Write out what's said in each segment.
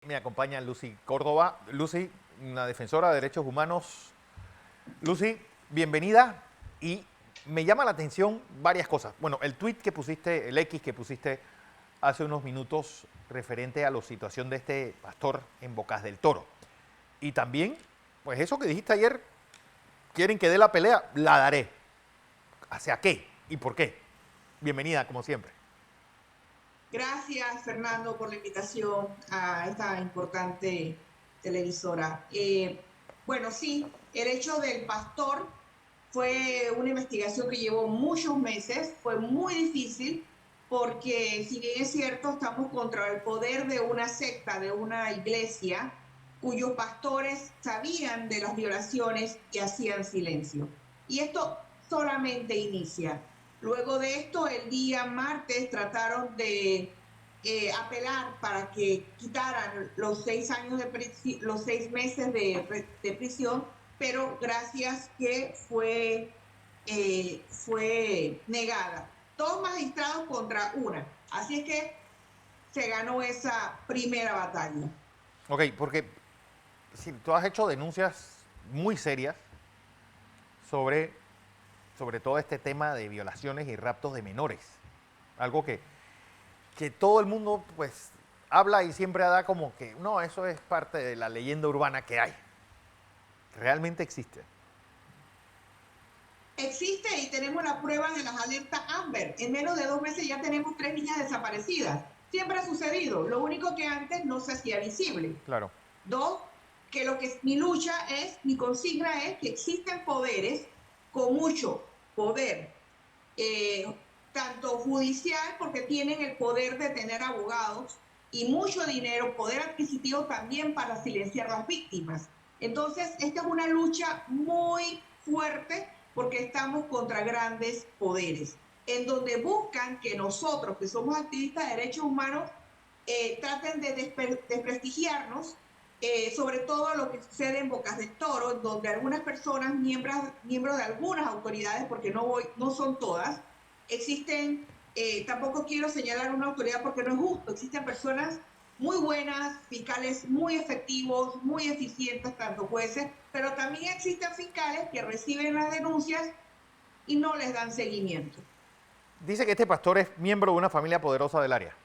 me acompaña Lucy Córdoba. Lucy, una defensora de derechos humanos. Lucy, bienvenida. Y me llama la atención varias cosas. Bueno, el tweet que pusiste, el X que pusiste hace unos minutos referente a la situación de este pastor en Bocas del Toro. Y también, pues eso que dijiste ayer, quieren que dé la pelea, la daré. ¿Hacia qué y por qué? Bienvenida, como siempre. Gracias, Fernando, por la invitación a esta importante televisora. Bueno, sí, el hecho del pastor fue una investigación que llevó muchos meses, fue muy difícil, porque si bien es cierto, estamos contra el poder de una secta, de una iglesia, cuyos pastores sabían de las violaciones y hacían silencio. Y esto solamente inicia. Luego de esto, el día martes trataron de apelar para que quitaran los 6 años los 6 meses de prisión, pero gracias que fue negada. Dos magistrados contra una. Así es que se ganó esa primera batalla. Ok, porque si tú has hecho denuncias muy serias sobre, sobre todo este tema de violaciones y raptos de menores. Algo que todo el mundo pues habla y siempre da como que no, eso es parte de la leyenda urbana que hay. Realmente existe. Existe y tenemos la prueba de las alertas Amber. En menos de 2 meses ya tenemos 3 niñas desaparecidas. Siempre ha sucedido. Lo único que antes no se hacía visible. Claro. Dos, que lo que mi lucha es, mi consigna es que existen poderes con mucho poder, eh, tanto judicial, porque tienen el poder de tener abogados y mucho dinero, poder adquisitivo también para silenciar las víctimas. Entonces, esta es una lucha muy fuerte porque estamos contra grandes poderes, en donde buscan que nosotros, que somos activistas de derechos humanos, traten de desprestigiarnos, sobre todo lo que sucede en Bocas del Toro, donde algunas personas, miembros de algunas autoridades, porque no son todas, existen, tampoco quiero señalar una autoridad porque no es justo, existen personas muy buenas, fiscales muy efectivos, muy eficientes, tanto jueces, pero también existen fiscales que reciben las denuncias y no les dan seguimiento. Dice que este pastor es miembro de una familia poderosa del área.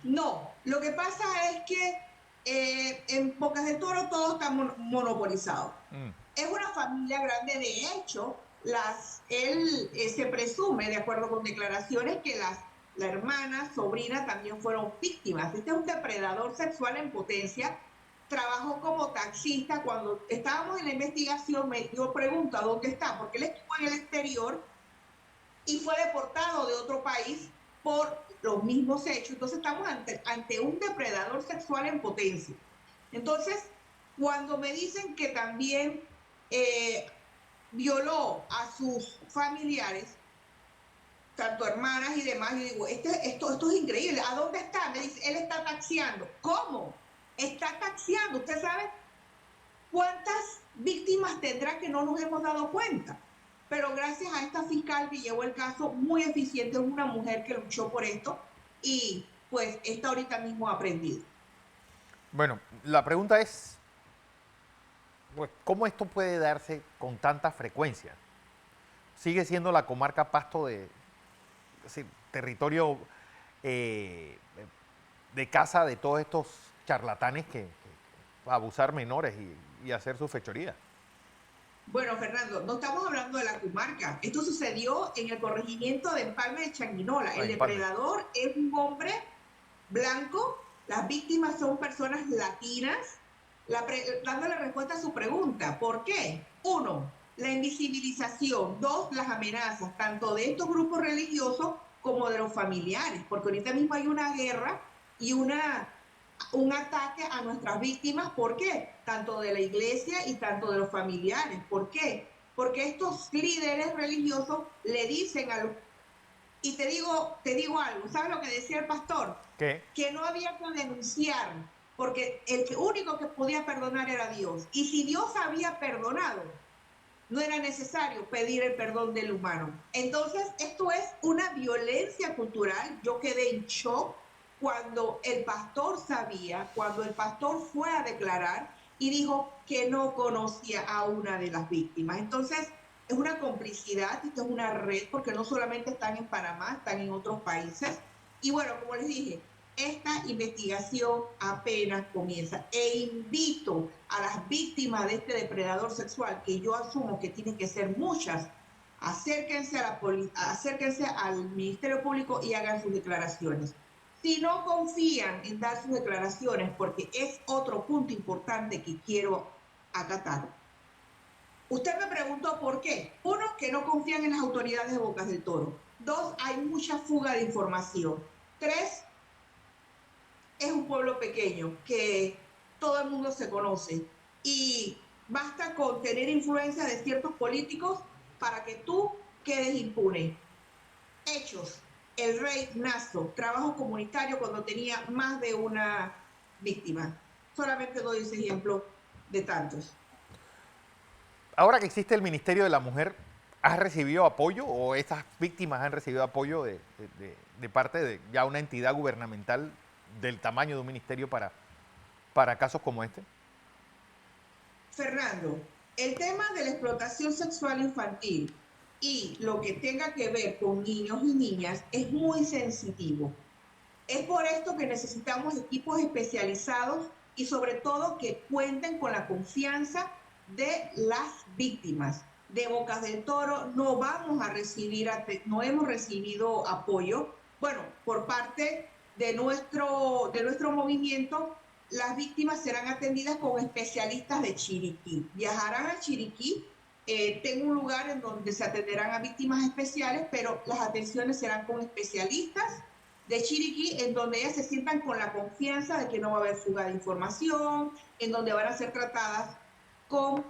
No, lo que pasa es que en Bocas del Toro todo está monopolizado. Mm. Es una familia grande, de hecho, él se presume, de acuerdo con declaraciones, que la hermana, sobrina también fueron víctimas. Este es un depredador sexual en potencia. Trabajó como taxista. Cuando estábamos en la investigación, yo pregunto a dónde está, porque él estuvo en el exterior y fue deportado de otro país por los mismos hechos. Entonces estamos ante un depredador sexual en potencia. Entonces, cuando me dicen que también eh, violó a sus familiares, tanto hermanas y demás, yo digo, esto es increíble. ¿A dónde está? Me dice, él está taxiando. ¿Cómo? Está taxiando. ¿Usted sabe cuántas víctimas tendrá que no nos hemos dado cuenta? Pero gracias a esta fiscal que llevó el caso, muy eficiente, es una mujer que luchó por esto y pues está ahorita mismo aprendido. Bueno, la pregunta es, pues, ¿cómo esto puede darse con tanta frecuencia? Sigue siendo la comarca Pasto de, es decir, territorio eh, de casa de todos estos charlatanes que abusar menores y hacer su fechoría. Bueno, Fernando, no estamos hablando de la comarca. Esto sucedió en el corregimiento de Empalme de Changuinola. Ah, El empalme. depredador es un hombre blanco, las víctimas son personas latinas, dándole respuesta a su pregunta. ¿Por qué? Uno, la invisibilización. Dos, las amenazas, tanto de estos grupos religiosos como de los familiares, porque ahorita mismo hay una guerra y un ataque a nuestras víctimas. ¿Por qué? Tanto de la iglesia y tanto de los familiares. ¿Por qué? Porque estos líderes religiosos le dicen a los... Y te digo algo, ¿sabes lo que decía el pastor? ¿Qué? Que no había que denunciar, porque el único que podía perdonar era Dios. Y si Dios había perdonado, no era necesario pedir el perdón del humano. Entonces, esto es una violencia cultural. Yo quedé en shock cuando el pastor sabía, cuando el pastor fue a declarar y dijo que no conocía a una de las víctimas. Entonces, es una complicidad, esto es una red, porque no solamente están en Panamá, están en otros países. Y bueno, como les dije, esta investigación apenas comienza e invito a las víctimas de este depredador sexual, que yo asumo que tienen que ser muchas, acérquense al Ministerio Público y hagan sus declaraciones. Si no confían en dar sus declaraciones, porque es otro punto importante que quiero acatar. Usted me preguntó por qué. Uno, que no confían en las autoridades de Bocas del Toro. Dos, hay mucha fuga de información. Tres, es un pueblo pequeño que todo el mundo se conoce y basta con tener influencia de ciertos políticos para que tú quedes impune. Hechos. El rey Naso, trabajo comunitario cuando tenía más de una víctima. Solamente doy ese ejemplo de tantos. Ahora que existe el Ministerio de la Mujer, ¿has recibido apoyo o estas víctimas han recibido apoyo de parte de ya una entidad gubernamental del tamaño de un ministerio para casos como este? Fernando, el tema de la explotación sexual infantil y lo que tenga que ver con niños y niñas es muy sensitivo. Es por esto que necesitamos equipos especializados y sobre todo que cuenten con la confianza de las víctimas. De Bocas del Toro no vamos a recibir, no hemos recibido apoyo. Bueno, por parte de nuestro movimiento, las víctimas serán atendidas con especialistas de Chiriquí. Viajarán a Chiriquí. Tengo un lugar en donde se atenderán a víctimas especiales, pero las atenciones serán con especialistas de Chiriquí, en donde ellas se sientan con la confianza de que no va a haber fuga de información, en donde van a ser tratadas con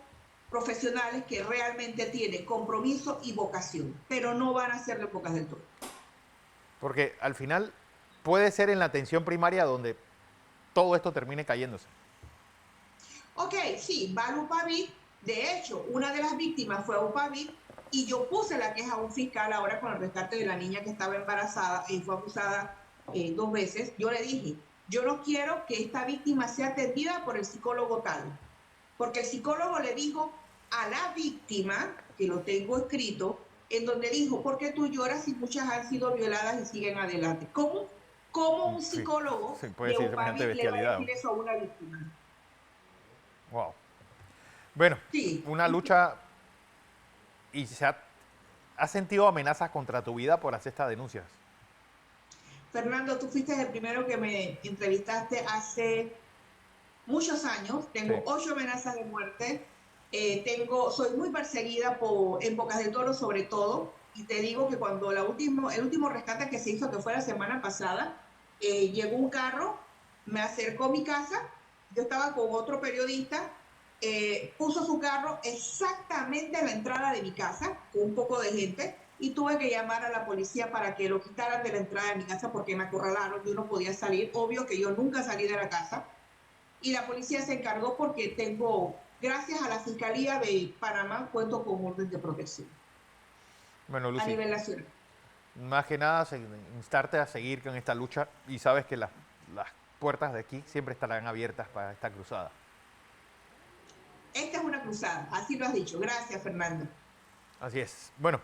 profesionales que realmente tienen compromiso y vocación, pero no van a ser de Bocas del Toro. Porque al final puede ser en la atención primaria donde todo esto termine cayéndose. Ok, sí, va al UPAVID. De hecho, una de las víctimas fue a UPAVID y yo puse la queja a un fiscal ahora con el rescate de la niña que estaba embarazada y fue abusada 2 veces. Yo le dije, yo no quiero que esta víctima sea atendida por el psicólogo tal, porque el psicólogo le dijo a la víctima, que lo tengo escrito, en donde dijo, ¿por qué tú lloras si muchas han sido violadas y siguen adelante? ¿Cómo un Sí, psicólogo sí, puede de ser semejante UPAVID le va a bestialidad. decir eso a una víctima? Wow. Bueno, Sí. una lucha y has sentido amenazas contra tu vida por hacer estas denuncias. Fernando, tú fuiste el primero que me entrevistaste hace muchos años. Sí. Tengo 8 amenazas de muerte. Soy muy perseguida en Bocas del Toro sobre todo. Y te digo que cuando el último rescate que se hizo, que fue la semana pasada, llegó un carro, me acercó a mi casa, yo estaba con otro periodista, puso su carro exactamente en la entrada de mi casa, con un poco de gente, y tuve que llamar a la policía para que lo quitaran de la entrada de mi casa porque me acorralaron, yo no podía salir, obvio que yo nunca salí de la casa, y la policía se encargó porque gracias a la Fiscalía de Panamá, cuento con orden de protección Bueno, a Lucy, nivel nacional. más que nada instarte a seguir con esta lucha y sabes que las puertas de aquí siempre estarán abiertas para esta cruzada. Esta es una cruzada, así lo has dicho. Gracias, Fernando. Así es. Bueno,